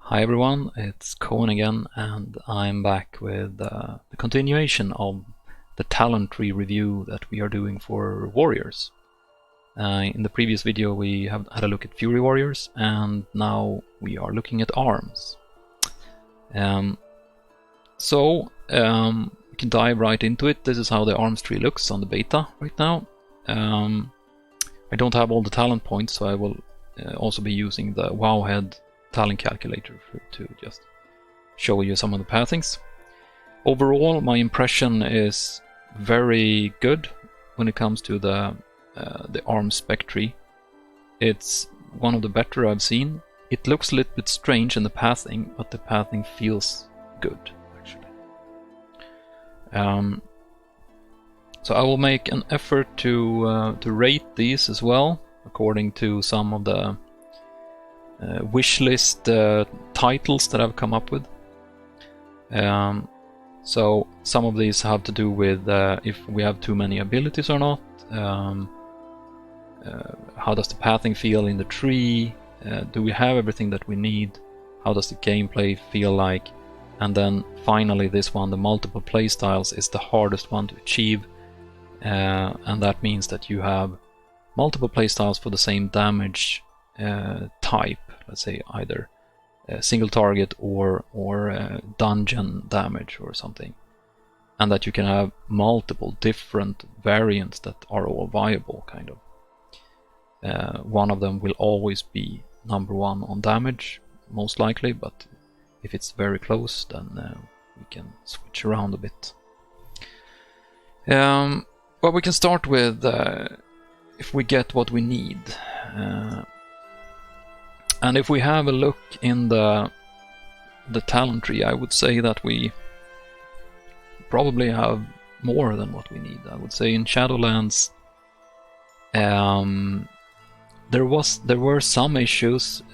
Hi everyone, it's Cohen again, and I'm back with the continuation of the talent tree review that we are doing for warriors. In the previous video we have had a look at Fury warriors, and now we are looking at arms. We can dive right into it. This is how the arms tree looks on the beta right now. I don't have all the talent points, so I will also be using the Wowhead talent calculator to just show you some of the pathings. Overall, my impression is very good when it comes to the arm spec tree. It's one of the better I've seen. It looks a little bit strange in the pathing, but the pathing feels good actually. So I will make an effort to rate these as well according to some of the wishlist titles that I've come up with. So some of these have to do with if we have too many abilities or not, how does the pathing feel in the tree, do we have everything that we need, how does the gameplay feel like, and then finally this one, the multiple playstyles, is the hardest one to achieve, and that means that you have multiple playstyles for the same damage type, let's say either single target or dungeon damage or something, and that you can have multiple different variants that are all viable, kind of. One of them will always be number one on damage, most likely, but if it's very close, then we can switch around a bit. But we can start with if we get what we need. And if we have a look in the talent tree, I would say that we probably have more than what we need. I would say in Shadowlands there were some issues.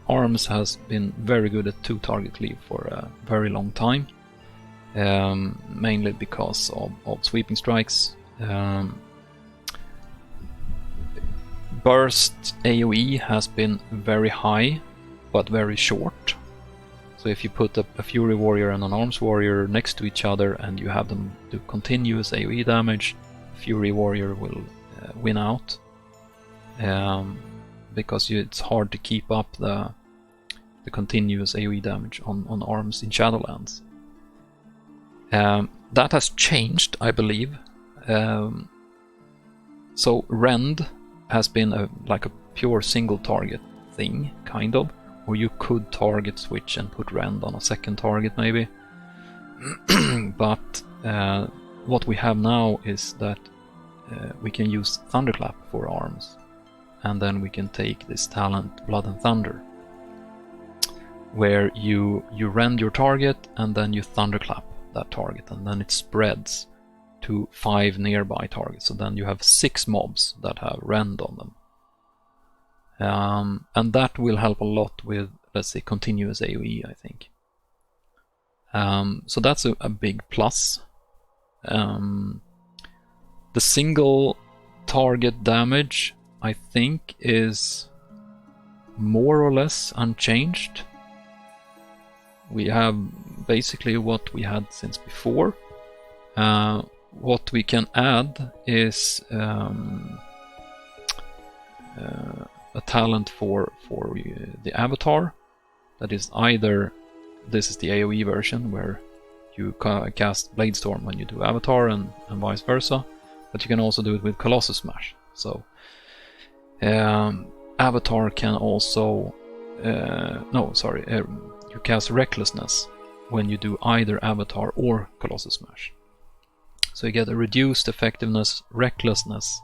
Arms has been very good at 2-target cleave for a very long time, mainly because of sweeping strikes. Burst AoE has been very high, but very short. So if you put a Fury warrior and an Arms warrior next to each other and you have them do continuous AoE damage, Fury warrior will win out, because it's hard to keep up the continuous AoE damage on Arms in Shadowlands. That has changed, I believe. So Rend has been like a pure single target thing, kind of, or you could target switch and put Rend on a second target maybe. But what we have now is that we can use Thunderclap for Arms, and then we can take this talent Blood and Thunder, where you rend your target and then you Thunderclap that target, and then it spreads to 5 nearby targets. So then you have 6 mobs that have rend on them. And that will help a lot with, let's say, continuous AoE, I think. So that's a big plus. The single target damage, I think, is more or less unchanged. We have basically what we had since before. What we can add is a talent for the avatar. That is either, this is the AoE version where you cast Bladestorm when you do avatar, and vice versa, but you can also do it with Colossus Smash. So avatar can also you cast Recklessness when you do either avatar or Colossus Smash. So you get a reduced effectiveness Recklessness,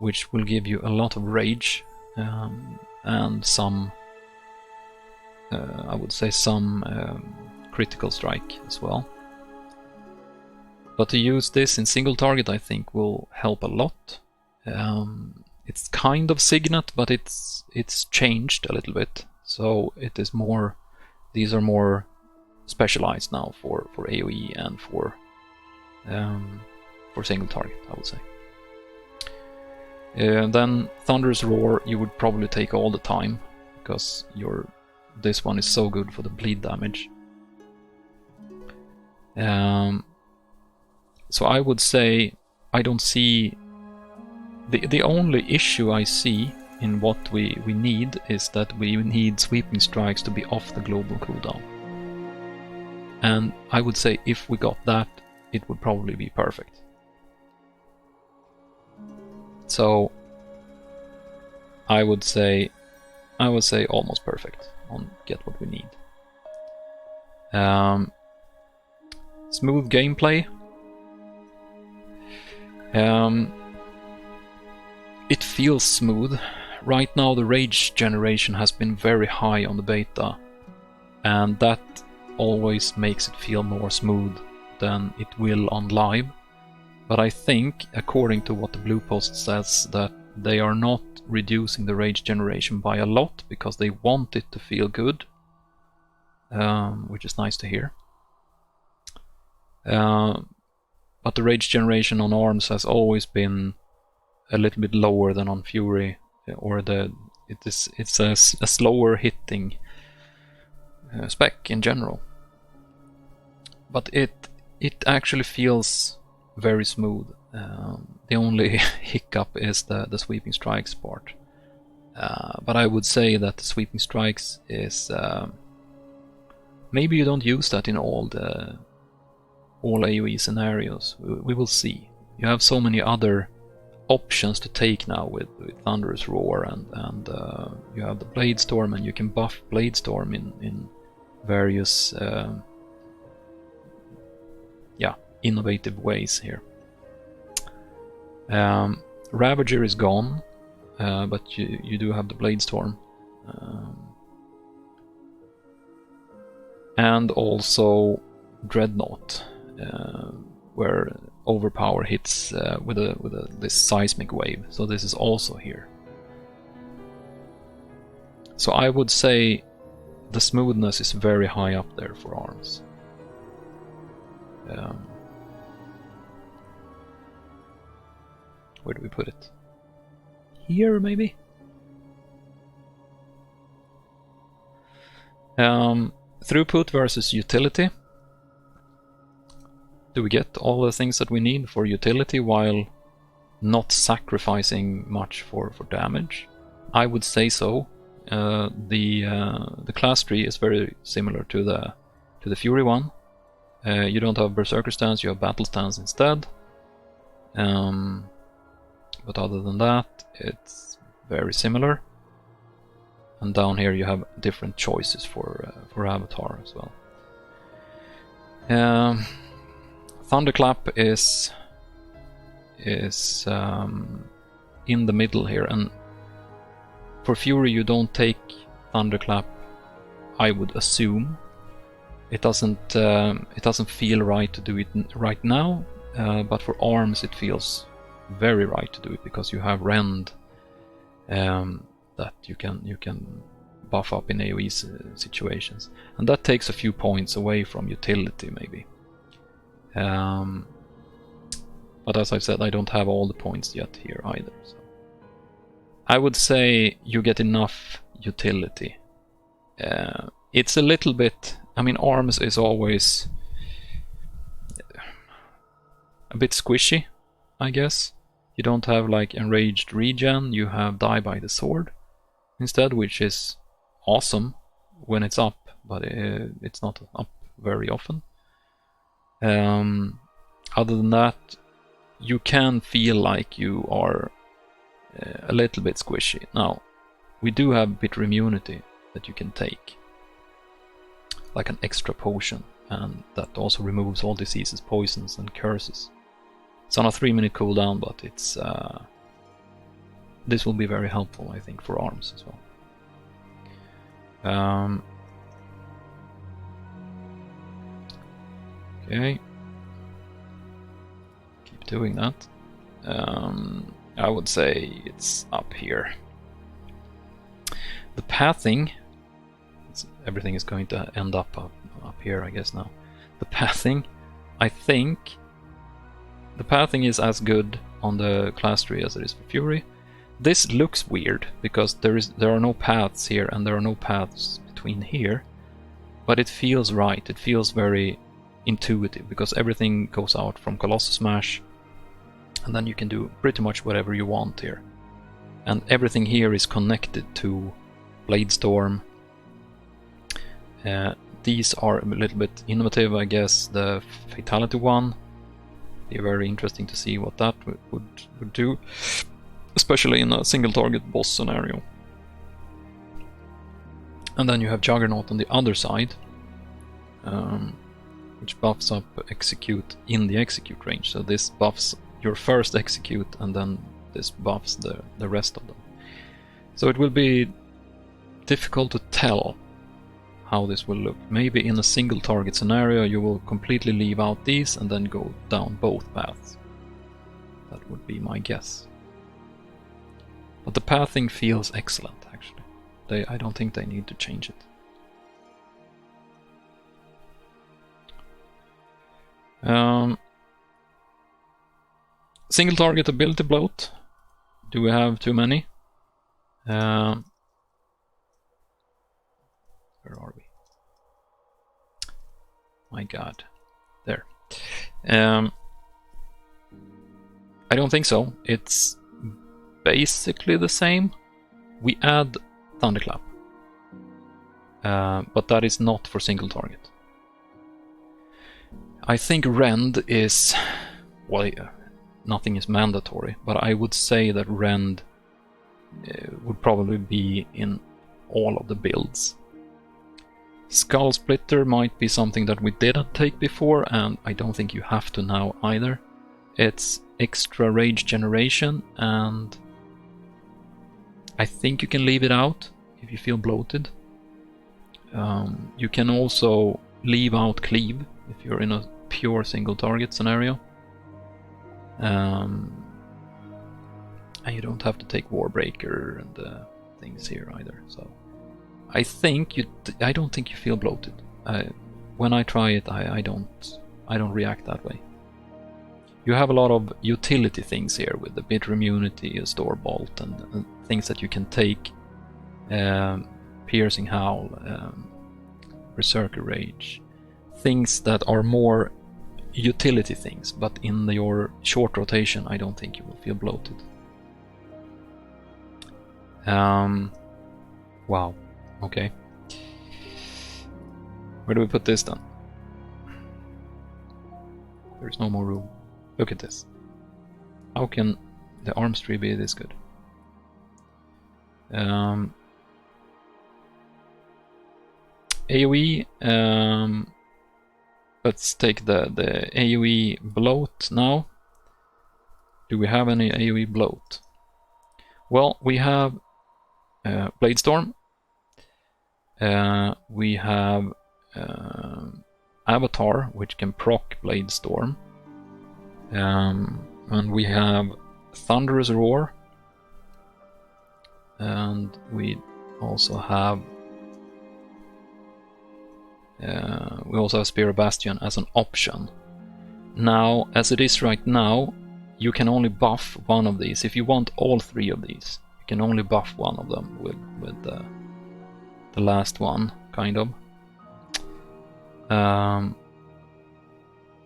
which will give you a lot of rage, and some, I would say, some critical strike as well. But to use this in single target, I think, will help a lot. It's kind of Signet, but it's changed a little bit. So it is more, these are more specialized now for AoE and for single target, I would say. Then Thunderous Roar you would probably take all the time, because your this one is so good for the bleed damage. So I would say I don't see... The only issue I see in what we need is that we need Sweeping Strikes to be off the global cooldown. And I would say if we got that, it would probably be perfect. So I would say almost perfect on get what we need. Smooth gameplay. It feels smooth. Right now the rage generation has been very high on the beta, and that always makes it feel more smooth than it will on live. But I think, according to what the Blue Post says, that they are not reducing the rage generation by a lot because they want it to feel good, which is nice to hear. But the rage generation on arms has always been a little bit lower than on Fury, or it's a slower hitting spec in general. But it actually feels very smooth. The only hiccup is the Sweeping Strikes part. But I would say that the Sweeping Strikes is... maybe you don't use that in all AoE scenarios. We will see. You have so many other options to take now with Thunderous Roar, and you have the Blade Storm, and you can buff Blade Storm in various innovative ways here. Ravager is gone, but you do have the Blade Storm, and also Dreadnought, where Overpower hits with this seismic wave. So this is also here. So I would say the smoothness is very high up there for arms. Where do we put it? Here, maybe? Throughput versus utility. Do we get all the things that we need for utility while not sacrificing much for damage? I would say so. The class tree is very similar to the Fury one. You don't have Berserker stance, you have Battle stance instead. But other than that, it's very similar. And down here you have different choices for Avatar as well. Thunderclap is in the middle here, and for Fury you don't take Thunderclap, I would assume. It doesn't feel right to do it right now, but for arms it feels very right to do it because you have Rend that you can buff up in AoE situations, and that takes a few points away from utility maybe. But as I said, I don't have all the points yet here either. So I would say you get enough utility. It's a little bit... I mean, arms is always a bit squishy, I guess. You don't have like enraged regen, you have die by the sword instead, which is awesome when it's up, but it's not up very often. Other than that, you can feel like you are a little bit squishy. Now, we do have bitter immunity that you can take, like an extra potion, and that also removes all diseases, poisons and curses. It's on a 3-minute cooldown, but it's this will be very helpful, I think, for arms as well. Okay, keep doing that. I would say it's up here. The pathing, everything is going to end up here, I guess now. The pathing, I think the pathing is as good on the class tree as it is for Fury. This looks weird because there are no paths here and there are no paths between here, but it feels right. It feels very intuitive because everything goes out from Colossus Smash, and then you can do pretty much whatever you want here. And everything here is connected to Bladestorm. These are a little bit innovative, I guess. The Fatality one, be very interesting to see what that would do, especially in a single target boss scenario. And then you have Juggernaut on the other side, which buffs up execute in the execute range. So this buffs your first execute, and then this buffs the rest of them. So it will be difficult to tell how this will look. Maybe in a single target scenario you will completely leave out these and then go down both paths. That would be my guess. But the pathing feels excellent, actually. I don't think they need to change it. Single target ability bloat. Do we have too many? Where are we? My god. There. I don't think so. It's basically the same. We add Thunderclap. But that is not for single target. I think Rend is... well, nothing is mandatory, but I would say that Rend would probably be in all of the builds. Skull Splitter might be something that we didn't take before, and I don't think you have to now either. It's extra rage generation, and I think you can leave it out if you feel bloated. You can also leave out Cleave if you're in a pure single target scenario. And you don't have to take Warbreaker and things here either. So I don't think you feel bloated. When I try it, I don't react that way. You have a lot of utility things here with the Bitter Immunity, a Store Bolt, and things that you can take. Piercing Howl, Berserker Rage, things that are more utility things, but in your short rotation I don't think you will feel bloated. Wow, okay. Where do we put this then? There's no more room. Look at this. How can the arms tree be this good? AoE, let's take the AoE bloat now. Do we have any AoE bloat? Well, we have Bladestorm. We have Avatar, which can proc Bladestorm. And we have Thunderous Roar. And we also have Spear of Bastion as an option. Now, as it is right now, you can only buff one of these. If you want all three of these, you can only buff one of them with the last one, kind of.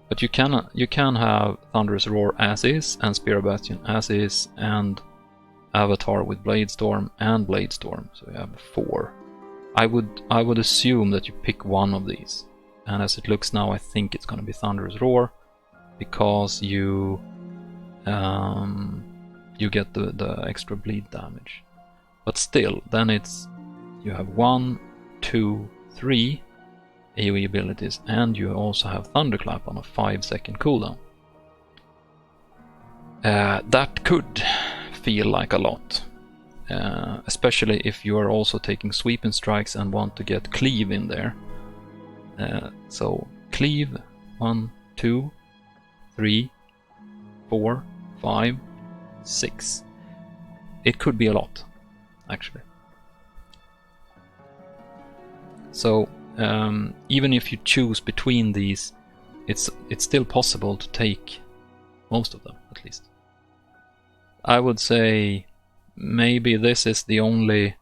But you can have Thunderous Roar as is, and Spear of Bastion as is, and Avatar with Bladestorm and Bladestorm. So you have 4. I would assume that you pick one of these, and as it looks now, I think it's going to be Thunderous Roar, because you get the extra bleed damage. But still, then you have 1, 2, 3 AoE abilities, and you also have Thunderclap on a 5-second cooldown. That could feel like a lot. Especially if you are also taking Sweeping Strikes and want to get Cleave in there. So Cleave, 1, 2, 3, 4, 5, 6. It could be a lot, actually. So even if you choose between these, it's still possible to take most of them, at least. I would say maybe this is the only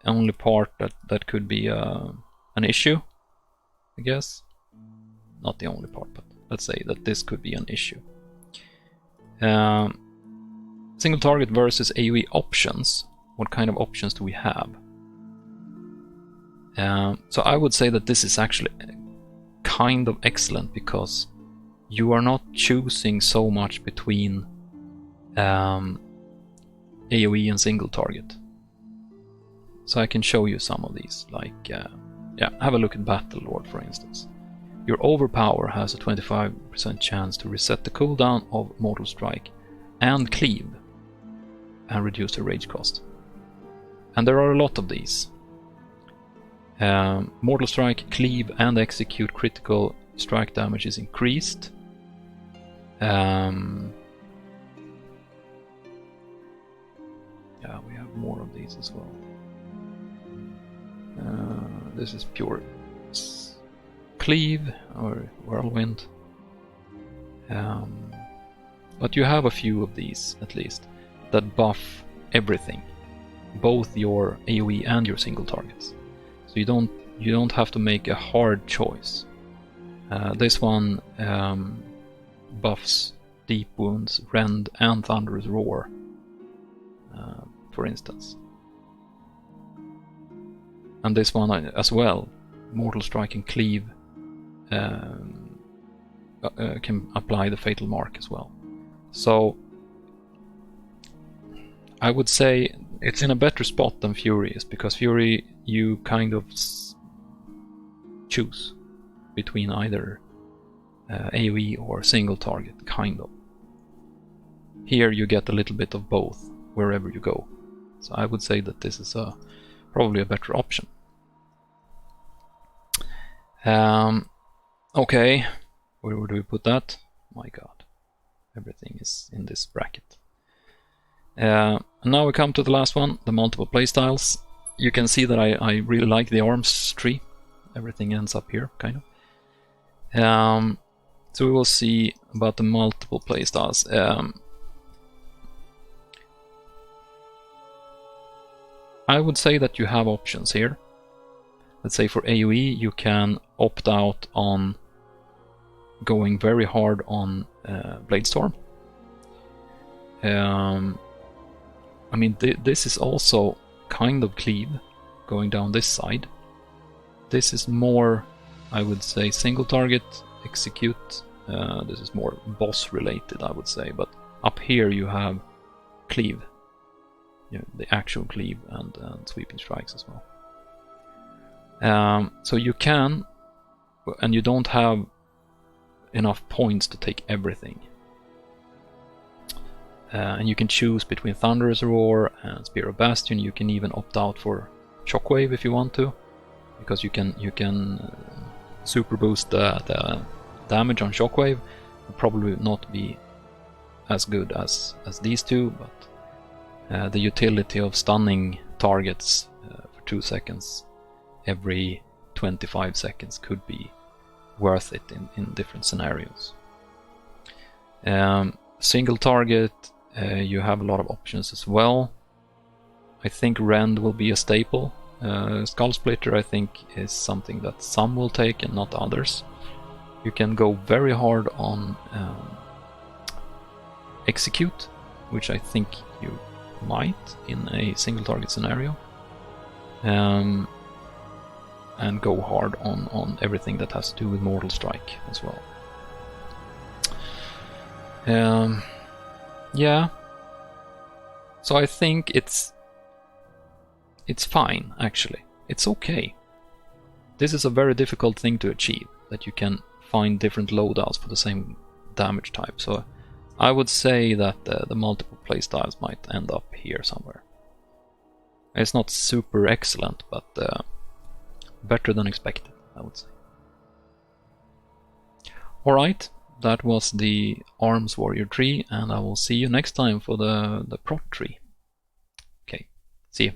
only part that could be an issue, I guess. Not the only part, but let's say that this could be an issue. Single target versus AoE options. What kind of options do we have? So I would say that this is actually kind of excellent because you are not choosing so much between AoE and single target. So I can show you some of these, like, yeah, have a look at Battle Lord, for instance. Your overpower has a 25% chance to reset the cooldown of Mortal Strike and Cleave and reduce the rage cost. And there are a lot of these. Mortal Strike, Cleave and Execute critical strike damage is increased. Yeah, we have more of these as well. This is pure Cleave or Whirlwind. But you have a few of these, at least, that buff everything, both your AoE and your single targets. So you don't have to make a hard choice. This one buffs Deep Wounds, Rend, and Thunderous Roar, for instance. And this one as well, Mortal Strike and Cleave, can apply the Fatal Mark as well. So I would say it's in a better spot than Fury is, because Fury you kind of choose between either AoE or single target, kind of. Here you get a little bit of both wherever you go. So I would say that this is probably a better option. Okay, where do we put that? My god, everything is in this bracket. And now we come to the last one, the multiple playstyles. You can see that I really like the arms tree. Everything ends up here, kind of. So we will see about the multiple playstyles. I would say that you have options here. Let's say for AoE you can opt out on going very hard on Bladestorm. I mean, this is also kind of Cleave, going down this side. This is more, I would say, single target, Execute. This is more boss related, I would say, but up here you have Cleave. You know, the actual Cleave and Sweeping Strikes as well. So you can, and you don't have enough points to take everything. And you can choose between Thunderous Roar and Spear of Bastion. You can even opt out for Shockwave if you want to, because you can super boost the damage on Shockwave. Will probably not be as good as these two, but the utility of stunning targets for 2 seconds every 25 seconds could be worth it in different scenarios. Single target, you have a lot of options as well. I think Rend will be a staple. Skull Splitter, I think, is something that some will take and not others. You can go very hard on Execute, which I think you might in a single target scenario. And go hard on everything that has to do with Mortal Strike as well. Yeah, so I think it's fine, actually. It's okay. This is a very difficult thing to achieve, that you can find different loadouts for the same damage type. So I would say that the multiple playstyles might end up here somewhere. It's not super excellent, but better than expected, I would say. Alright, that was the Arms Warrior tree, and I will see you next time for the prop tree. Okay, see you.